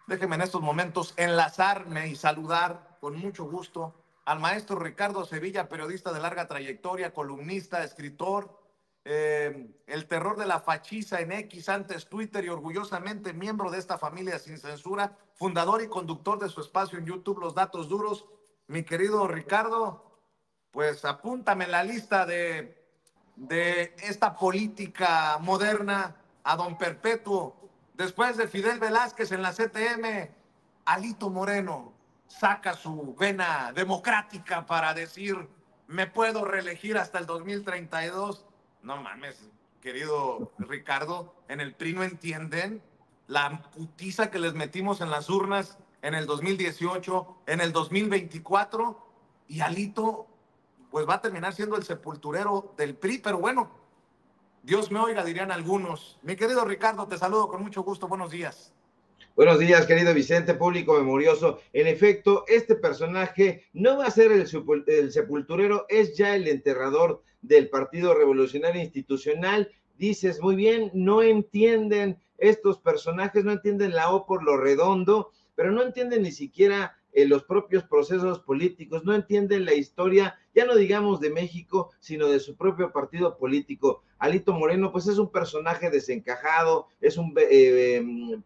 Déjeme en estos momentos enlazarme y saludar con mucho gusto al maestro Ricardo Sevilla, periodista de larga trayectoria, columnista, escritor, el terror de la fachiza en X, antes Twitter, y orgullosamente miembro de esta familia sin censura, fundador y conductor de su espacio en YouTube, Los Datos Duros. Mi querido Ricardo, pues apúntame en la lista de esta política moderna a don Perpetuo. Después de Fidel Velázquez en la CTM, Alito Moreno saca su vena democrática para decir, me puedo reelegir hasta el 2032. No mames, querido Ricardo, en el PRI no entienden la putiza que les metimos en las urnas en el 2018, en el 2024, y Alito pues va a terminar siendo el sepulturero del PRI, pero bueno, Dios me oiga, dirían algunos. Mi querido Ricardo, te saludo con mucho gusto, buenos días. Buenos días, querido Vicente, público memorioso. En efecto, este personaje no va a ser el sepulturero, es ya el enterrador del Partido Revolucionario Institucional. Dices, muy bien, no entienden estos personajes, no entienden la O por lo redondo, pero no entienden ni siquiera los propios procesos políticos, no entienden la historia, ya no digamos de México, sino de su propio partido político. Alito Moreno, pues es un personaje desencajado, es un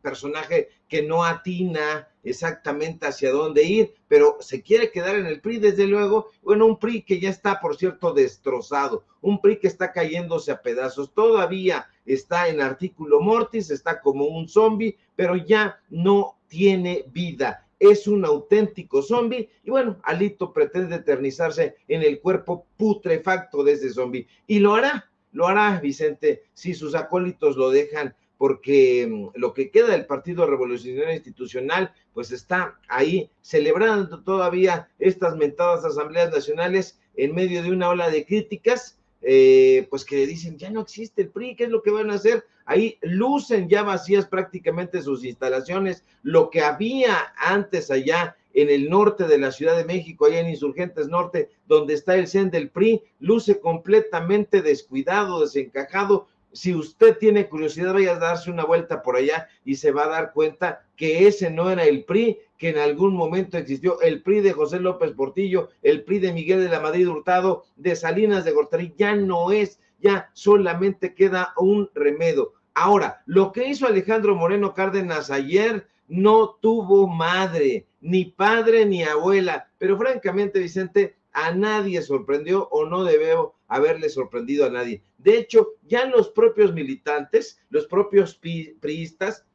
personaje que no atina exactamente hacia dónde ir, pero se quiere quedar en el PRI, desde luego. Bueno, un PRI que ya está, por cierto, destrozado, un PRI que está cayéndose a pedazos, todavía está en artículo mortis, está como un zombie, pero ya no tiene vida, es un auténtico zombie. Y bueno, Alito pretende eternizarse en el cuerpo putrefacto de ese zombie, y lo hará, Vicente, si sus acólitos lo dejan, porque lo que queda del Partido Revolucionario Institucional, pues está ahí celebrando todavía estas mentadas asambleas nacionales en medio de una ola de críticas, pues que dicen, ya no existe el PRI, ¿qué es lo que van a hacer? Ahí lucen ya vacías prácticamente sus instalaciones, lo que había antes allá en el norte de la Ciudad de México, allá en Insurgentes Norte, donde está el CEN del PRI, luce completamente descuidado, desencajado. Si usted tiene curiosidad, vaya a darse una vuelta por allá y se va a dar cuenta que ese no era el PRI, que en algún momento existió, el PRI de José López Portillo, el PRI de Miguel de la Madrid Hurtado, de Salinas de Gortari, ya no es, ya solamente queda un remedio. Ahora, lo que hizo Alejandro Moreno Cárdenas ayer no tuvo madre, ni padre ni abuela, pero francamente, Vicente, a nadie sorprendió, o no debe haberle sorprendido a nadie. De hecho, ya los propios militantes, los propios priistas,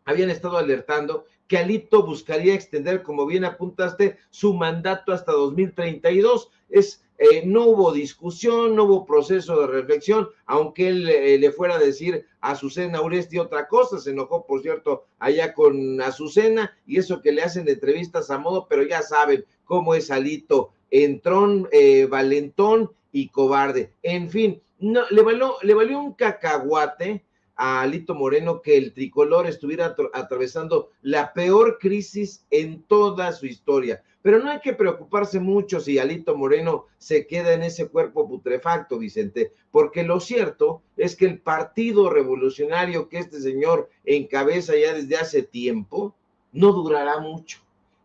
habían estado alertando que Alito buscaría extender, como bien apuntaste, su mandato hasta 2032. No hubo discusión, no hubo proceso de reflexión, aunque él le fuera a decir a Azucena Uresti otra cosa. Se enojó, por cierto, allá con Azucena, y eso que le hacen entrevistas a modo, pero ya saben cómo es Alito, entrón, valentón y cobarde. En fin, no, le valió un cacahuate a Alito Moreno que el tricolor estuviera atravesando la peor crisis en toda su historia. Pero no hay que preocuparse mucho si Alito Moreno se queda en ese cuerpo putrefacto, Vicente, porque lo cierto es que el Partido Revolucionario que este señor encabeza ya desde hace tiempo no durará mucho.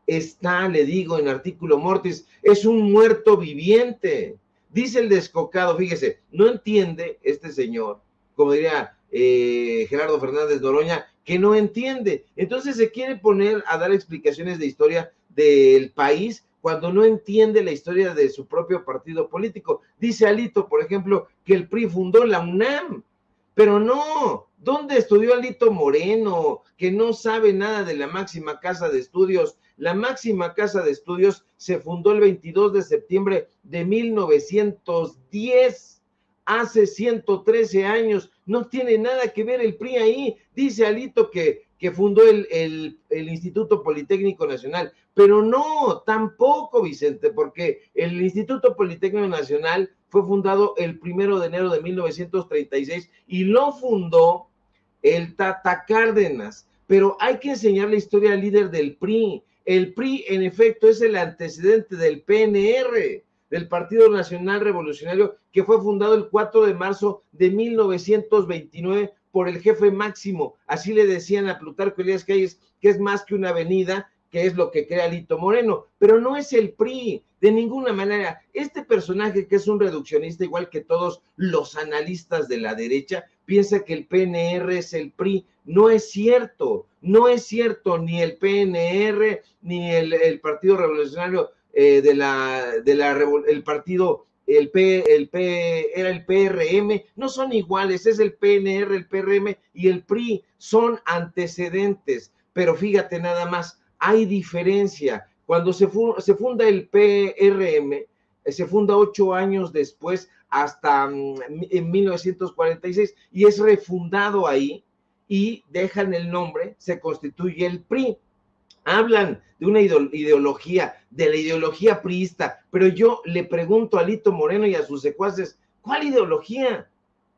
Está, le digo, en artículo mortis, es un muerto viviente. Dice el descocado, fíjese, no entiende este señor, como diría Gerardo Fernández Noroña, que no entiende. Entonces se quiere poner a dar explicaciones de historia del país cuando no entiende la historia de su propio partido político. Dice Alito, por ejemplo, que el PRI fundó la UNAM, pero no. ¿Dónde estudió Alito Moreno? Que no sabe nada de la máxima casa de estudios. La máxima casa de estudios se fundó el 22 de septiembre de 1910. Hace 113 años, no tiene nada que ver el PRI ahí. Dice Alito que fundó el Instituto Politécnico Nacional, pero no, tampoco, Vicente, porque el Instituto Politécnico Nacional fue fundado el 1 de enero de 1936 y lo fundó el Tata Cárdenas. Pero hay que enseñar la historia al líder del PRI. El PRI, en efecto, es el antecedente del PNR, del Partido Nacional Revolucionario, que fue fundado el 4 de marzo de 1929 por el jefe máximo, así le decían a Plutarco Elías Calles, que es más que una avenida, que es lo que crea Alito Moreno, pero no es el PRI, de ninguna manera. Este personaje, que es un reduccionista, igual que todos los analistas de la derecha, piensa que el PNR es el PRI. No es cierto, no es cierto, ni el PNR, ni el Partido Revolucionario el partido, era el PRM, no son iguales, es el PNR, el PRM y el PRI, son antecedentes, pero fíjate nada más, hay diferencia. Cuando se funda el PRM, se funda 8 años después, hasta en 1946, y es refundado ahí, y dejan el nombre, se constituye el PRI. Hablan de una ideología, de la ideología priista, pero yo le pregunto a Alito Moreno y a sus secuaces, ¿cuál ideología?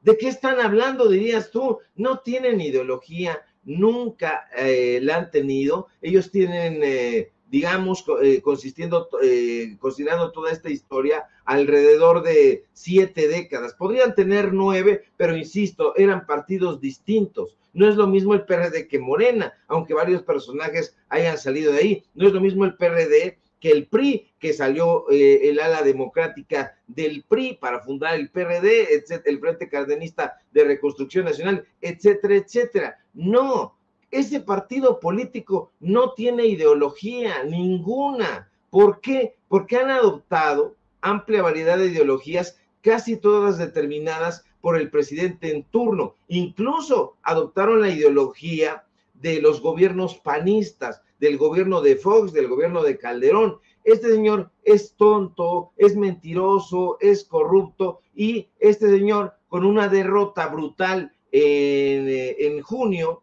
¿De qué están hablando, dirías tú? No tienen ideología, nunca la han tenido. Ellos tienen, digamos, considerando toda esta historia, alrededor de 7 décadas. Podrían tener 9, pero insisto, eran partidos distintos. No es lo mismo el PRD que Morena, aunque varios personajes hayan salido de ahí. No es lo mismo el PRD que el PRI, que salió el ala democrática del PRI para fundar el PRD, el Frente Cardenista de Reconstrucción Nacional, etcétera, etcétera. No, ese partido político no tiene ideología ninguna. ¿Por qué? Porque han adoptado amplia variedad de ideologías, casi todas determinadas por el presidente en turno. Incluso adoptaron la ideología de los gobiernos panistas, del gobierno de Fox, del gobierno de Calderón. Este señor es tonto, es mentiroso, es corrupto, y este señor, con una derrota brutal en junio,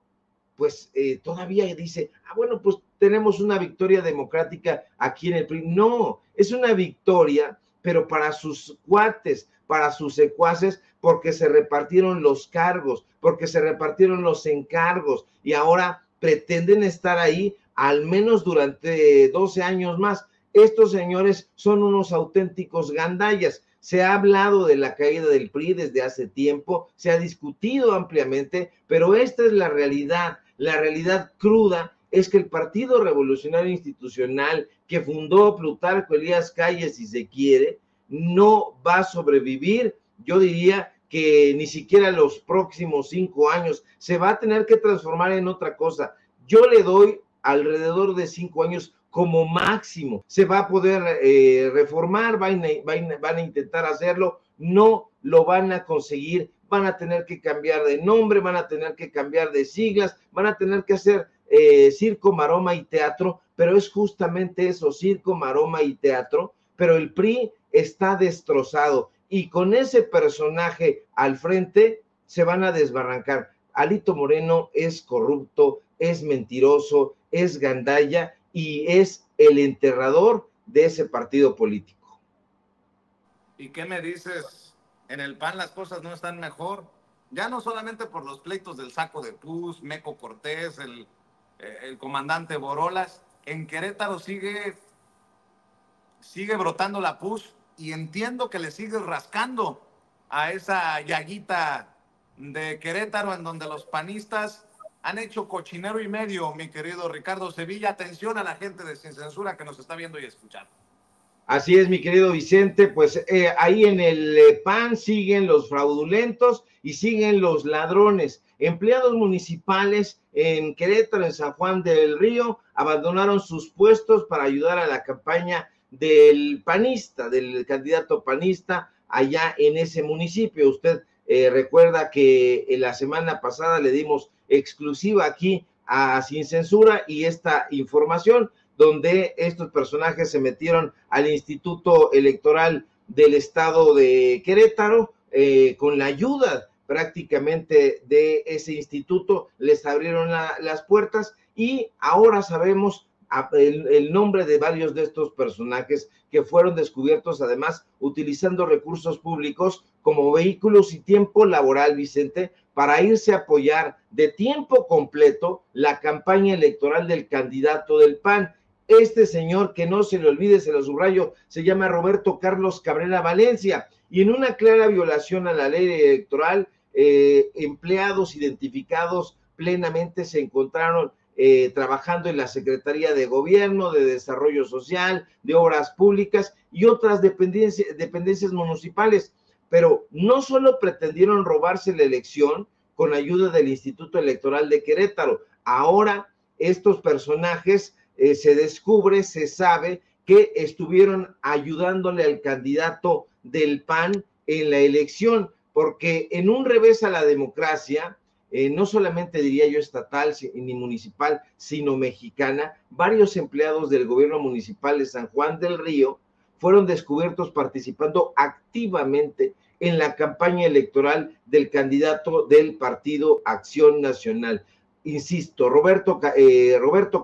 pues todavía dice, bueno, pues tenemos una victoria democrática aquí en el PRI. No, es una victoria, pero para sus cuates, para sus secuaces, porque se repartieron los cargos, porque se repartieron los encargos, y ahora pretenden estar ahí al menos durante 12 años más. Estos señores son unos auténticos gandallas. Se ha hablado de la caída del PRI desde hace tiempo, se ha discutido ampliamente, pero esta es la realidad. La realidad cruda es que el Partido Revolucionario Institucional, que fundó Plutarco Elías Calles, si se quiere, no va a sobrevivir. Yo diría que ni siquiera los próximos 5 años. Se va a tener que transformar en otra cosa. Yo le doy alrededor de 5 años como máximo. Se va a poder reformar, van a intentar hacerlo, no lo van a conseguir, van a tener que cambiar de nombre, van a tener que cambiar de siglas, van a tener que hacer circo, maroma y teatro, pero es justamente eso, circo, maroma y teatro, pero el PRI está destrozado, y con ese personaje al frente se van a desbarrancar. Alito Moreno es corrupto, es mentiroso, es gandalla, y es el enterrador de ese partido político. ¿Y qué me dices? En el PAN las cosas no están mejor, ya no solamente por los pleitos del Saco de Pus, Meco Cortés, el comandante Borolas. En Querétaro sigue brotando la pus, y entiendo que le sigue rascando a esa llaguita de Querétaro, en donde los panistas han hecho cochinero y medio, mi querido Ricardo Sevilla. Atención a la gente de Sin Censura que nos está viendo y escuchando. Así es, mi querido Vicente, pues ahí en el PAN siguen los fraudulentos y siguen los ladrones. Empleados municipales en Querétaro, en San Juan del Río, abandonaron sus puestos para ayudar a la campaña del panista, del candidato panista allá en ese municipio. Usted recuerda que la semana pasada le dimos exclusiva aquí a Sin Censura y esta información, donde estos personajes se metieron al Instituto Electoral del Estado de Querétaro, con la ayuda prácticamente de ese instituto, les abrieron las puertas, y ahora sabemos el nombre de varios de estos personajes que fueron descubiertos, además utilizando recursos públicos como vehículos y tiempo laboral, Vicente, para irse a apoyar de tiempo completo la campaña electoral del candidato del PAN. Este señor, que no se le olvide, se lo subrayo, se llama Roberto Carlos Cabrera Valencia, y en una clara violación a la ley electoral, empleados identificados plenamente se encontraron trabajando en la Secretaría de Gobierno, de Desarrollo Social, de Obras Públicas y otras dependencias municipales. Pero no solo pretendieron robarse la elección con ayuda del Instituto Electoral de Querétaro, ahora estos personajes se descubre, se sabe que estuvieron ayudándole al candidato del PAN en la elección, porque en un revés a la democracia, no solamente diría yo estatal ni municipal, sino mexicana, varios empleados del gobierno municipal de San Juan del Río fueron descubiertos participando activamente en la campaña electoral del candidato del Partido Acción Nacional. Insisto, Roberto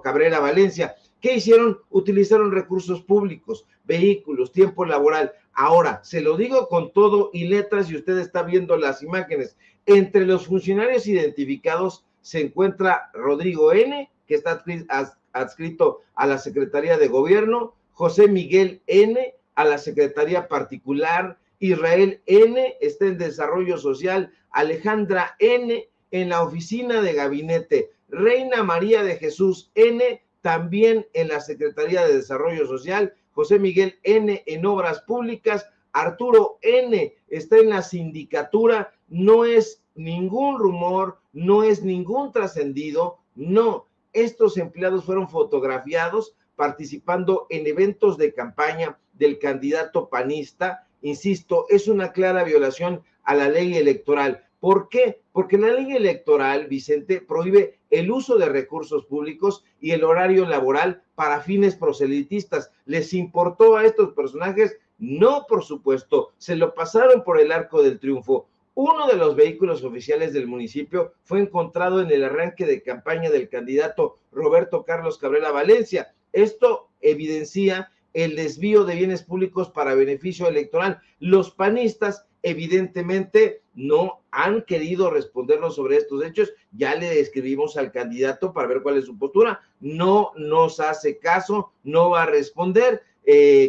Cabrera Valencia. ¿Qué hicieron? Utilizaron recursos públicos, vehículos, tiempo laboral. Ahora, se lo digo con todo y letras y usted está viendo las imágenes. Entre los funcionarios identificados se encuentra Rodrigo N., que está adscrito a la Secretaría de Gobierno, José Miguel N., a la Secretaría Particular, Israel N. está en Desarrollo Social, Alejandra N. en la Oficina de Gabinete, Reina María de Jesús N. también en la Secretaría de Desarrollo Social, José Miguel N. en Obras Públicas, Arturo N. está en la sindicatura. No es ningún rumor, no es ningún trascendido, no. Estos empleados fueron fotografiados participando en eventos de campaña del candidato panista. Insisto, es una clara violación a la ley electoral. ¿Por qué? Porque la ley electoral, Vicente, prohíbe el uso de recursos públicos y el horario laboral para fines proselitistas. ¿Les importó a estos personajes? No, por supuesto, se lo pasaron por el arco del triunfo. Uno de los vehículos oficiales del municipio fue encontrado en el arranque de campaña del candidato Roberto Carlos Cabrera Valencia. Esto evidencia el desvío de bienes públicos para beneficio electoral. Los panistas evidentemente no han querido respondernos sobre estos hechos. Ya le escribimos al candidato para ver cuál es su postura. No nos hace caso, no va a responder.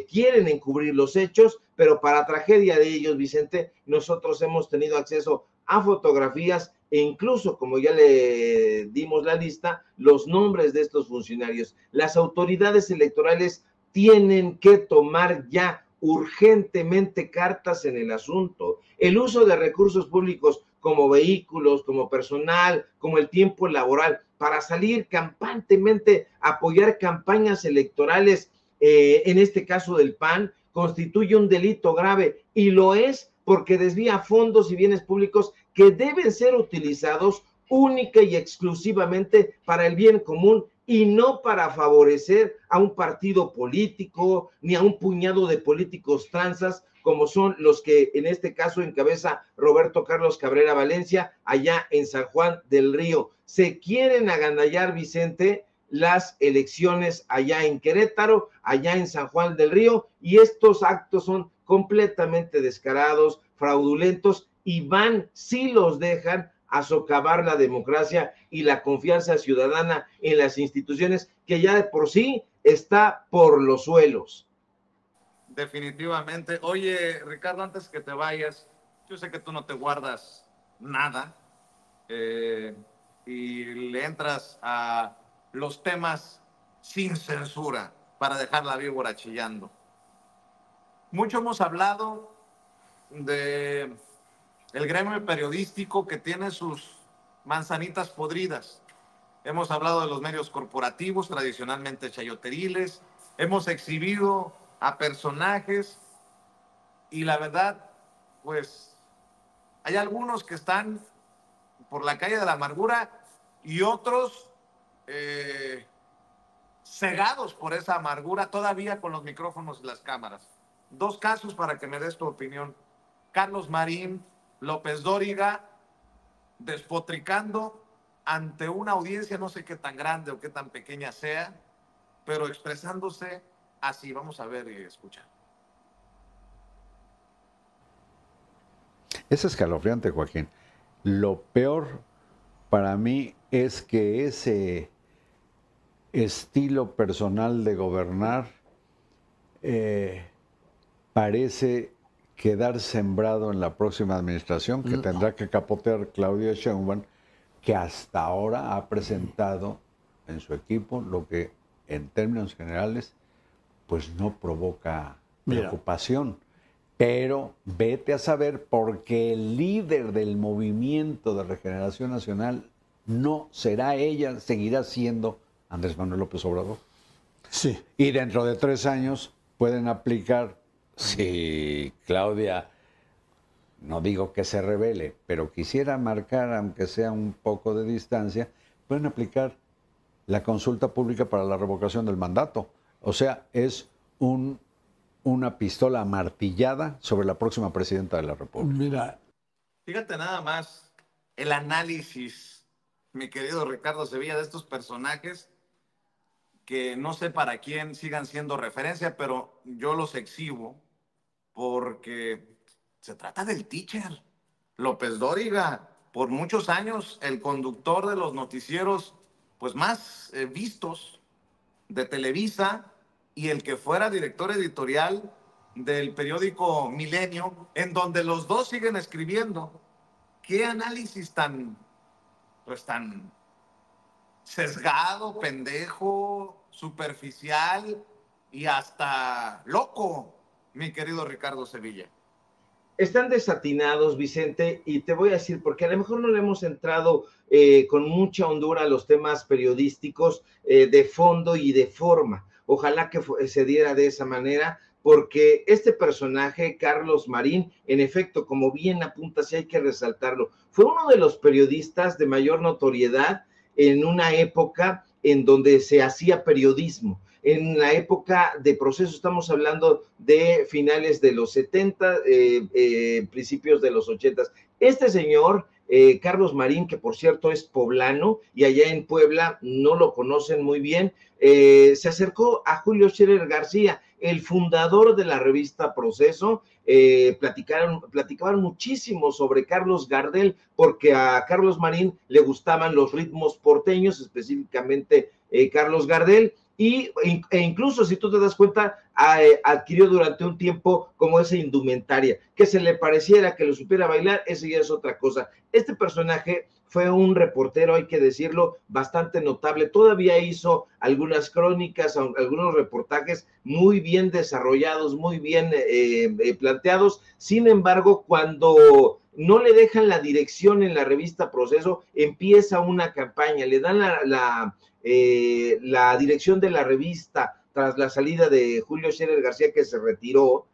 Quieren encubrir los hechos, pero para tragedia de ellos, Vicente, nosotros hemos tenido acceso a fotografías e incluso, como ya le dimos la lista, los nombres de estos funcionarios. Las autoridades electorales tienen que tomar ya urgentemente cartas en el asunto. El uso de recursos públicos como vehículos, como personal, como el tiempo laboral, para salir campantemente a apoyar campañas electorales, en este caso del PAN, constituye un delito grave, y lo es porque desvía fondos y bienes públicos que deben ser utilizados única y exclusivamente para el bien común y no para favorecer a un partido político ni a un puñado de políticos tranzas como son los que en este caso encabeza Roberto Carlos Cabrera Valencia allá en San Juan del Río. Se quieren agandallar, Vicente, las elecciones allá en Querétaro, allá en San Juan del Río, y estos actos son completamente descarados, fraudulentos, y van, si los dejan, a socavar la democracia y la confianza ciudadana en las instituciones, que ya de por sí está por los suelos. Definitivamente. Oye, Ricardo, antes que te vayas, yo sé que tú no te guardas nada y le entras a los temas sin censura para dejar la víbora chillando. Mucho hemos hablado de el gremio periodístico que tiene sus manzanitas podridas. Hemos hablado de los medios corporativos, tradicionalmente chayoteriles. Hemos exhibido a personajes y la verdad, pues, hay algunos que están por la calle de la amargura y otros cegados por esa amargura todavía con los micrófonos y las cámaras. Dos casos para que me des tu opinión. Carlos Marín López Dóriga despotricando ante una audiencia, no sé qué tan grande o qué tan pequeña sea, pero expresándose así. Vamos a ver y escuchar. Es escalofriante, Joaquín. Lo peor para mí es que ese estilo personal de gobernar parece quedar sembrado en la próxima administración que tendrá que capotear Claudia Sheinbaum, que hasta ahora ha presentado en su equipo lo que en términos generales pues no provoca preocupación. Pero vete a saber, porque el líder del Movimiento de Regeneración Nacional no será ella, seguirá siendo Andrés Manuel López Obrador. Sí. Y dentro de 3 años pueden aplicar, si Claudia, no digo que se revele, pero quisiera marcar, aunque sea un poco de distancia, pueden aplicar la consulta pública para la revocación del mandato. O sea, es una pistola amartillada sobre la próxima presidenta de la República. Mira. Fíjate nada más el análisis, mi querido Ricardo Sevilla, de estos personajes que no sé para quién sigan siendo referencia, pero yo los exhibo porque se trata del teacher López Dóriga, por muchos años el conductor de los noticieros pues más vistos de Televisa, y el que fuera director editorial del periódico Milenio, en donde los dos siguen escribiendo. Qué análisis tan sesgado, pendejo, superficial y hasta loco, mi querido Ricardo Sevilla. Están desatinados, Vicente, y te voy a decir, porque a lo mejor no le hemos entrado con mucha hondura a los temas periodísticos de fondo y de forma. Ojalá que se diera de esa manera, porque este personaje, Carlos Marín, en efecto, como bien apunta, sí hay que resaltarlo, fue uno de los periodistas de mayor notoriedad en una época en donde se hacía periodismo. En la época de Proceso, estamos hablando de finales de los 70, principios de los 80. Este señor, Carlos Marín, que por cierto es poblano, y allá en Puebla no lo conocen muy bien, se acercó a Julio Scherer García, el fundador de la revista Proceso. Platicaban muchísimo sobre Carlos Gardel, porque a Carlos Marín le gustaban los ritmos porteños, específicamente Carlos Gardel, e incluso, si tú te das cuenta, adquirió durante un tiempo como esa indumentaria, que se le pareciera, que lo supiera bailar, eso ya es otra cosa. Este personaje fue un reportero, hay que decirlo, bastante notable. Todavía hizo algunas crónicas, algunos reportajes muy bien desarrollados, muy bien planteados. Sin embargo, cuando no le dejan la dirección en la revista Proceso, empieza una campaña, le dan la dirección de la revista tras la salida de Julio Scherer García, que se retiró,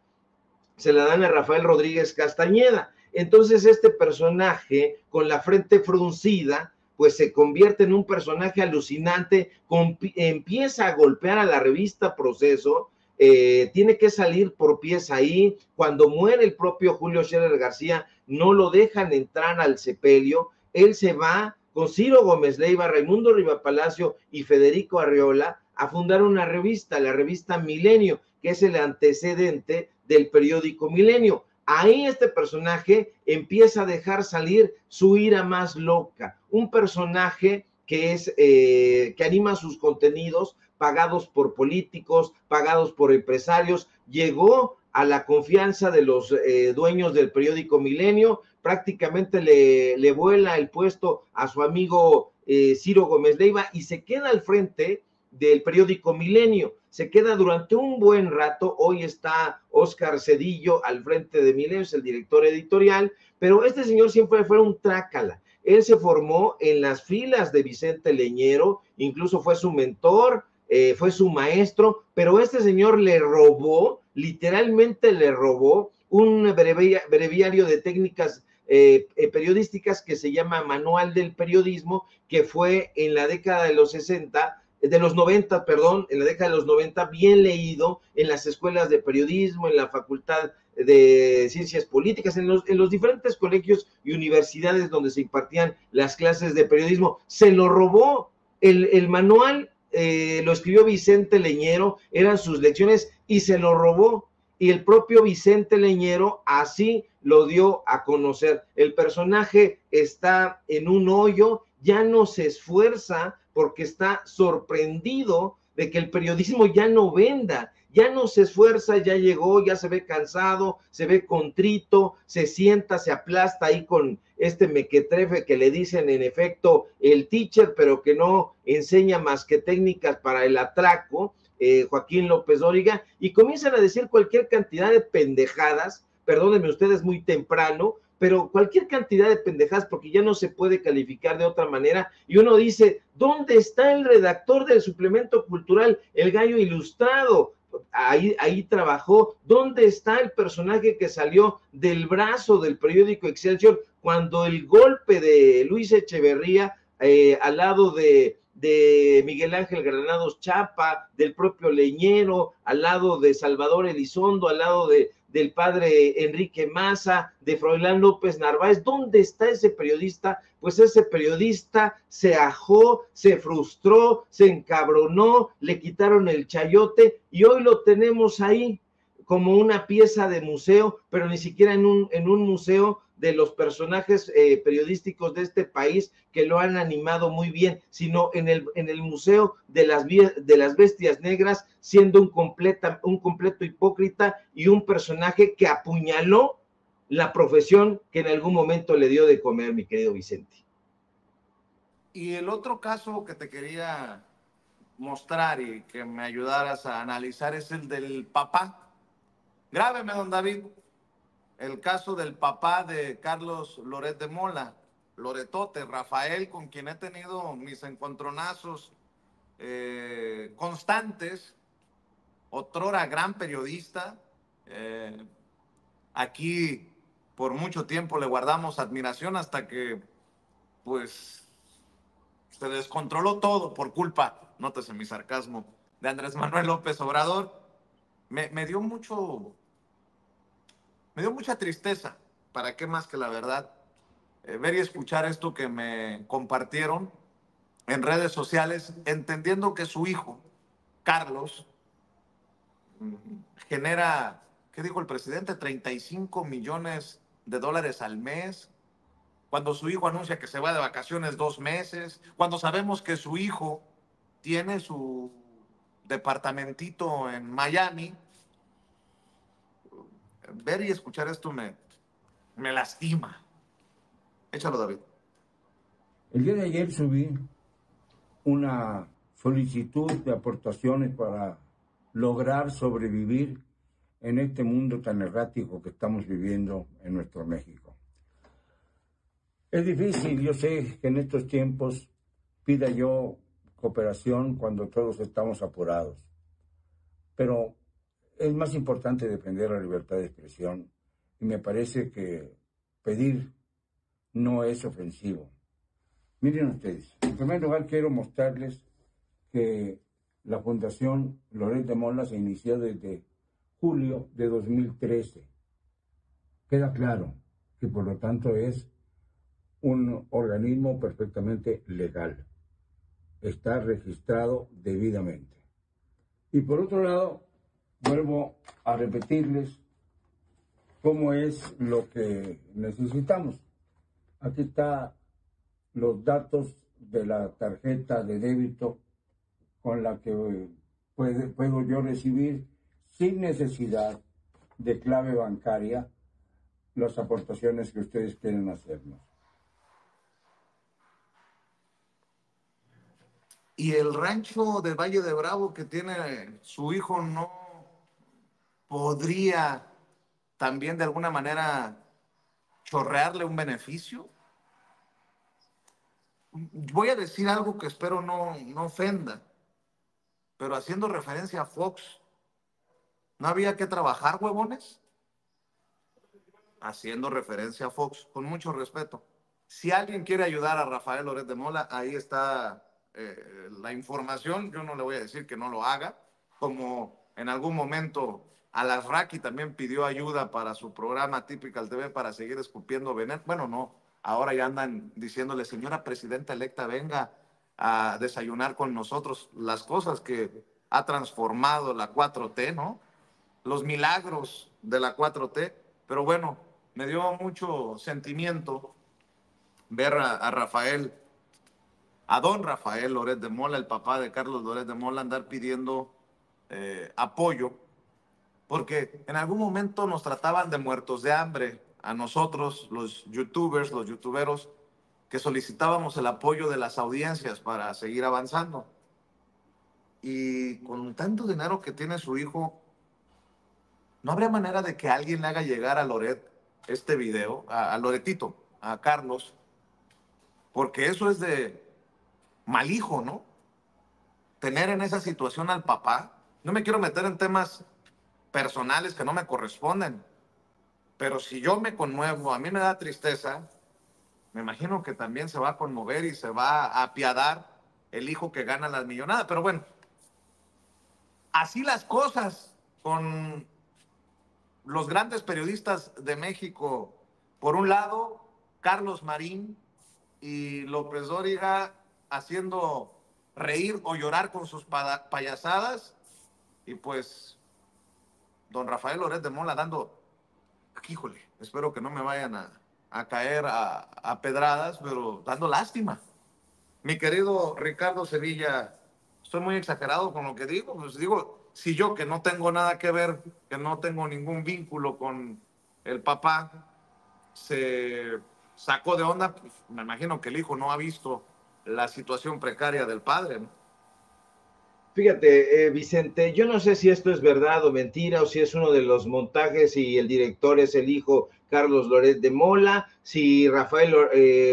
se la dan a Rafael Rodríguez Castañeda. Entonces este personaje con la frente fruncida pues se convierte en un personaje alucinante, empieza a golpear a la revista Proceso, tiene que salir por pies ahí. Cuando muere el propio Julio Scherer García, no lo dejan entrar al sepelio, él se va con Ciro Gómez Leiva, Raimundo Rivapalacio y Federico Arreola a fundar una revista, la revista Milenio, que es el antecedente del periódico Milenio. Ahí este personaje empieza a dejar salir su ira más loca, un personaje que es que anima sus contenidos pagados por políticos, pagados por empresarios. Llegó a la confianza de los dueños del periódico Milenio, prácticamente le vuela el puesto a su amigo Ciro Gómez Leiva y se queda al frente del periódico Milenio. Se queda durante un buen rato. Hoy está Óscar Cedillo al frente de Milenio, es el director editorial, pero este señor siempre fue un trácala. Él se formó en las filas de Vicente Leñero, incluso fue su mentor, fue su maestro, pero este señor le robó, literalmente le robó, un breviario de técnicas periodísticas que se llama Manual del Periodismo, que fue en la década de los 60, de los 90, perdón, en la década de los 90, bien leído en las escuelas de periodismo, en la Facultad de Ciencias Políticas, en los diferentes colegios y universidades donde se impartían las clases de periodismo. Se lo robó el manual, lo escribió Vicente Leñero, eran sus lecciones, y se lo robó, y el propio Vicente Leñero así lo dio a conocer. El personaje está en un hoyo, ya no se esfuerza porque está sorprendido de que el periodismo ya no venda, ya no se esfuerza, ya llegó, ya se ve cansado, se ve contrito, se sienta, se aplasta ahí con este mequetrefe que le dicen en efecto el teacher, pero que no enseña más que técnicas para el atraco, Joaquín López Dóriga, y comienzan a decir cualquier cantidad de pendejadas, perdónenme ustedes, muy temprano, pero cualquier cantidad de pendejadas, porque ya no se puede calificar de otra manera, y uno dice, ¿dónde está el redactor del suplemento cultural, el Gallo Ilustrado? Ahí trabajó. ¿Dónde está el personaje que salió del brazo del periódico Excelsior cuando el golpe de Luis Echeverría al lado de Miguel Ángel Granados Chapa, del propio Leñero, al lado de Salvador Elizondo, al lado del padre Enrique Maza, de Froilán López Narváez? ¿Dónde está ese periodista? Pues ese periodista se ajó, se frustró, se encabronó, le quitaron el chayote y hoy lo tenemos ahí como una pieza de museo, pero ni siquiera en un museo de los personajes periodísticos de este país que lo han animado muy bien, sino en el Museo de las Bestias Negras, siendo un completo hipócrita y un personaje que apuñaló la profesión que en algún momento le dio de comer, mi querido Vicente. Y el otro caso que te quería mostrar y que me ayudaras a analizar es el del papá. Grábeme, don David, el caso del papá de Carlos Loret de Mola, Loretote, Rafael, con quien he tenido mis encontronazos constantes, otrora gran periodista. Aquí por mucho tiempo le guardamos admiración hasta que, pues, se descontroló todo por culpa, nótese mi sarcasmo, de Andrés Manuel López Obrador. Me dio mucha tristeza, para qué más que la verdad, ver y escuchar esto que me compartieron en redes sociales, entendiendo que su hijo, Carlos, genera, ¿qué dijo el presidente? 35 millones de dólares al mes, cuando su hijo anuncia que se va de vacaciones 2 meses, cuando sabemos que su hijo tiene su departamentito en Miami. Ver y escuchar esto me lastima. Échalo, David. El día de ayer subí una solicitud de aportaciones para lograr sobrevivir en este mundo tan errático que estamos viviendo en nuestro México. Es difícil, yo sé que en estos tiempos pida yo cooperación cuando todos estamos apurados, pero es más importante defender la libertad de expresión y me parece que pedir no es ofensivo. Miren ustedes, en primer lugar quiero mostrarles que la Fundación Loret de Mola se inició desde julio de 2013. Queda claro que por lo tanto es un organismo perfectamente legal. Está registrado debidamente. Y por otro lado, vuelvo a repetirles cómo es lo que necesitamos. Aquí está los datos de la tarjeta de débito con la que puedo yo recibir sin necesidad de clave bancaria las aportaciones que ustedes quieren hacernos. Y el rancho de Valle de Bravo que tiene su hijo, ¿no podría también de alguna manera chorrearle un beneficio? Voy a decir algo que espero no ofenda, pero haciendo referencia a Fox, ¿no había que trabajar, huevones? Haciendo referencia a Fox, con mucho respeto. Si alguien quiere ayudar a Rafael Loret de Mola, ahí está la información. Yo no le voy a decir que no lo haga, como en algún momento Alasraqui también pidió ayuda para su programa Typical TV para seguir escupiendo veneno. Bueno, no, ahora ya andan diciéndole, señora presidenta electa, venga a desayunar con nosotros, las cosas que ha transformado la 4T, ¿no? Los milagros de la 4T, pero bueno, me dio mucho sentimiento ver a Rafael a don Rafael Loret de Mola, el papá de Carlos Loret de Mola, andar pidiendo apoyo, porque en algún momento nos trataban de muertos de hambre a nosotros, los youtuberos, que solicitábamos el apoyo de las audiencias para seguir avanzando. Y con tanto dinero que tiene su hijo, ¿no habría manera de que alguien le haga llegar a Loret este video, a Loretito, a Carlos? Porque eso es de mal hijo, ¿no? Tener en esa situación al papá. No me quiero meter en temas personales que no me corresponden, pero si yo me conmuevo, a mí me da tristeza, me imagino que también se va a conmover y se va a apiadar el hijo que gana las millonadas. Pero bueno, así las cosas con los grandes periodistas de México. Por un lado, Carlos Marín y López Dóriga haciendo reír o llorar con sus payasadas, y pues don Rafael Loret de Mola dando, híjole, espero que no me vayan a caer a pedradas, pero dando lástima. Mi querido Ricardo Sevilla, estoy muy exagerado con lo que digo, pues digo, si yo que no tengo nada que ver, que no tengo ningún vínculo con el papá, se sacó de onda, pues me imagino que el hijo no ha visto la situación precaria del padre, ¿no? Fíjate, Vicente, yo no sé si esto es verdad o mentira, o si es uno de los montajes y el director es el hijo Carlos Loret de Mola, si Rafael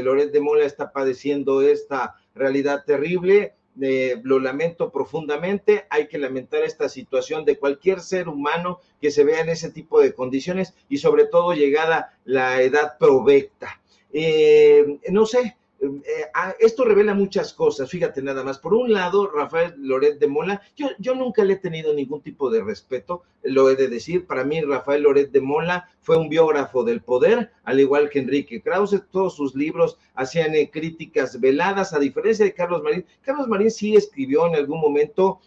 Loret de Mola está padeciendo esta realidad terrible. Lo lamento profundamente, hay que lamentar esta situación de cualquier ser humano que se vea en ese tipo de condiciones y sobre todo llegada la edad provecta. No sé, esto revela muchas cosas, fíjate nada más. Por un lado, Rafael Loret de Mola, yo nunca le he tenido ningún tipo de respeto, lo he de decir. Para mí, Rafael Loret de Mola fue un biógrafo del poder, al igual que Enrique Krause. Todos sus libros hacían críticas veladas, a diferencia de Carlos Marín. Carlos Marín sí escribió en algún momento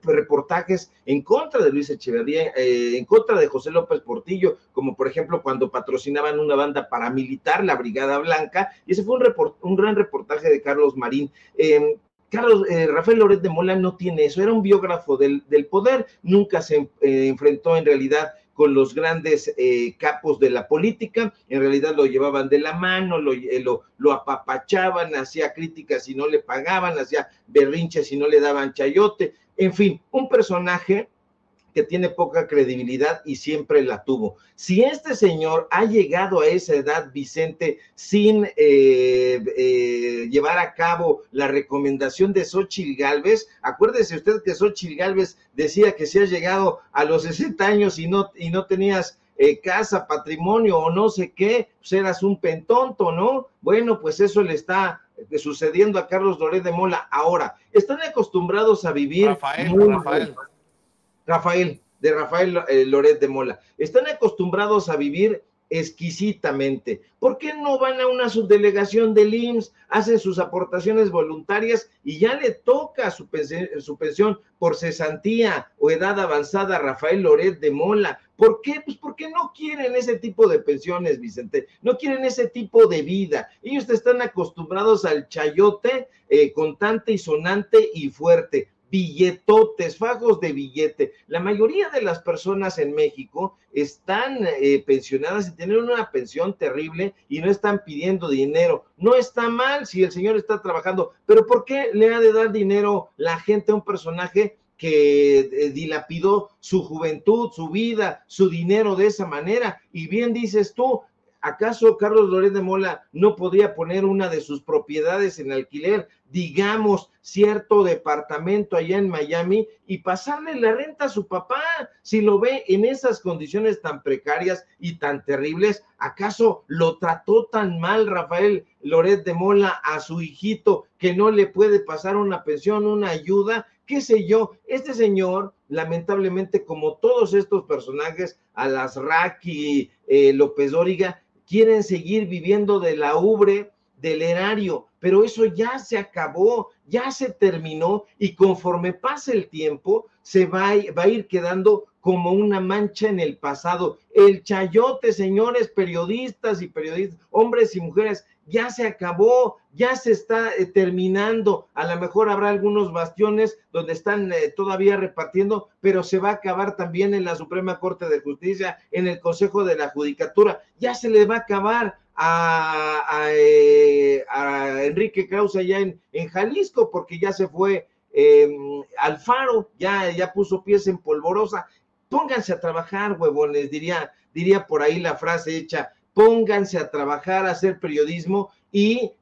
reportajes en contra de Luis Echeverría, en contra de José López Portillo, como por ejemplo cuando patrocinaban una banda paramilitar, la Brigada Blanca, y ese fue un gran reportaje de Carlos Marín. Rafael Loret de Mola no tiene eso, era un biógrafo del poder, nunca se enfrentó en realidad con los grandes capos de la política, en realidad lo llevaban de la mano, lo apapachaban, hacía críticas si no le pagaban, hacía berrinches si no le daban chayote, en fin, un personaje que tiene poca credibilidad y siempre la tuvo. Si este señor ha llegado a esa edad, Vicente, sin llevar a cabo la recomendación de Xóchitl Gálvez, acuérdese usted que Xóchitl Gálvez decía que si has llegado a los 60 años y no tenías casa, patrimonio o no sé qué, pues eras un pentonto, ¿no? Bueno, pues eso le está sucediendo a Carlos Loret de Mola. Ahora, están acostumbrados a vivir... Rafael Loret de Mola, están acostumbrados a vivir exquisitamente. ¿Por qué no van a una subdelegación del IMSS, hacen sus aportaciones voluntarias y ya le toca su pensión por cesantía o edad avanzada a Rafael Loret de Mola? ¿Por qué? Pues porque no quieren ese tipo de pensiones, Vicente, no quieren ese tipo de vida. Ellos están acostumbrados al chayote contante y sonante y fuerte. Billetotes, fajos de billete. La mayoría de las personas en México están pensionadas y tienen una pensión terrible y no están pidiendo dinero. No está mal si el señor está trabajando, pero ¿por qué le ha de dar dinero la gente a un personaje que dilapidó su juventud, su vida, su dinero de esa manera? Y bien dices tú, ¿acaso Carlos Loret de Mola no podría poner una de sus propiedades en alquiler, digamos, cierto departamento allá en Miami, y pasarle la renta a su papá? Si lo ve en esas condiciones tan precarias y tan terribles, ¿acaso lo trató tan mal Rafael Loret de Mola a su hijito que no le puede pasar una pensión, una ayuda? ¿Qué sé yo? Este señor, lamentablemente, como todos estos personajes, Alasraqui, López Dóriga, quieren seguir viviendo de la ubre, del erario, pero eso ya se acabó, ya se terminó, y conforme pase el tiempo, se va a ir quedando como una mancha en el pasado. El chayote, señores periodistas y periodistas, hombres y mujeres, ya se acabó, ya se está terminando. A lo mejor habrá algunos bastiones donde están todavía repartiendo, pero se va a acabar también en la Suprema Corte de Justicia, en el Consejo de la Judicatura. Ya se le va a acabar a Enrique Krause allá en Jalisco, porque ya se fue Alfaro, ya puso pies en polvorosa. Pónganse a trabajar, huevones, diría por ahí la frase hecha, pónganse a trabajar, a hacer periodismo y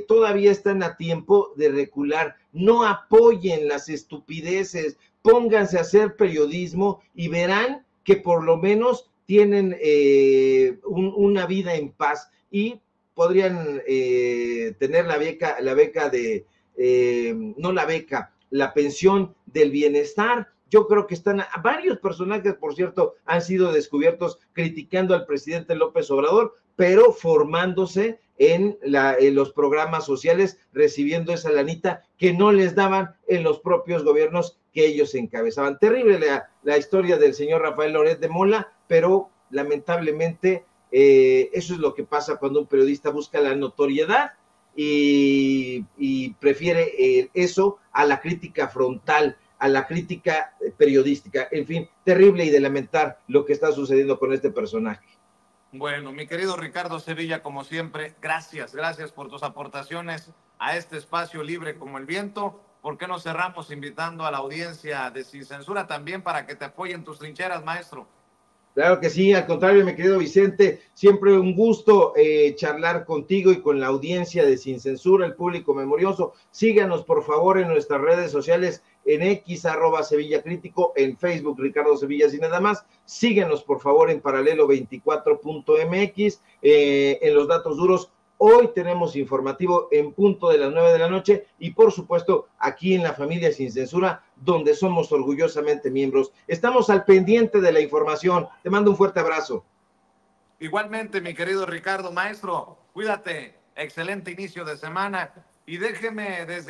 todavía están a tiempo de recular. No apoyen las estupideces, pónganse a hacer periodismo y verán que por lo menos tienen una vida en paz y podrían tener la beca de, no la beca, la pensión del bienestar. Yo creo que están varios personajes, por cierto, han sido descubiertos criticando al presidente López Obrador, pero formándose en los programas sociales, recibiendo esa lanita que no les daban en los propios gobiernos que ellos encabezaban. Terrible la historia del señor Rafael Loret de Mola, pero lamentablemente eso es lo que pasa cuando un periodista busca la notoriedad y prefiere eso a la crítica frontal, a la crítica periodística. En fin, terrible y de lamentar lo que está sucediendo con este personaje. Bueno, mi querido Ricardo Sevilla, como siempre, gracias por tus aportaciones a este espacio libre como el viento. ¿Por qué no cerramos invitando a la audiencia de Sin Censura también para que te apoyen tus trincheras, maestro? Claro que sí, al contrario, mi querido Vicente, siempre un gusto charlar contigo y con la audiencia de Sin Censura, el público memorioso. Síganos, por favor, en nuestras redes sociales, en X, @Sevilla Crítico, en Facebook, Ricardo Sevilla, y nada más. Síguenos, por favor, en paralelo24.mx, en los datos duros. Hoy tenemos informativo en punto de las 9 de la noche y, por supuesto, aquí en la familia Sin Censura, donde somos orgullosamente miembros. Estamos al pendiente de la información. Te mando un fuerte abrazo. Igualmente, mi querido Ricardo, maestro, cuídate. Excelente inicio de semana y déjeme desde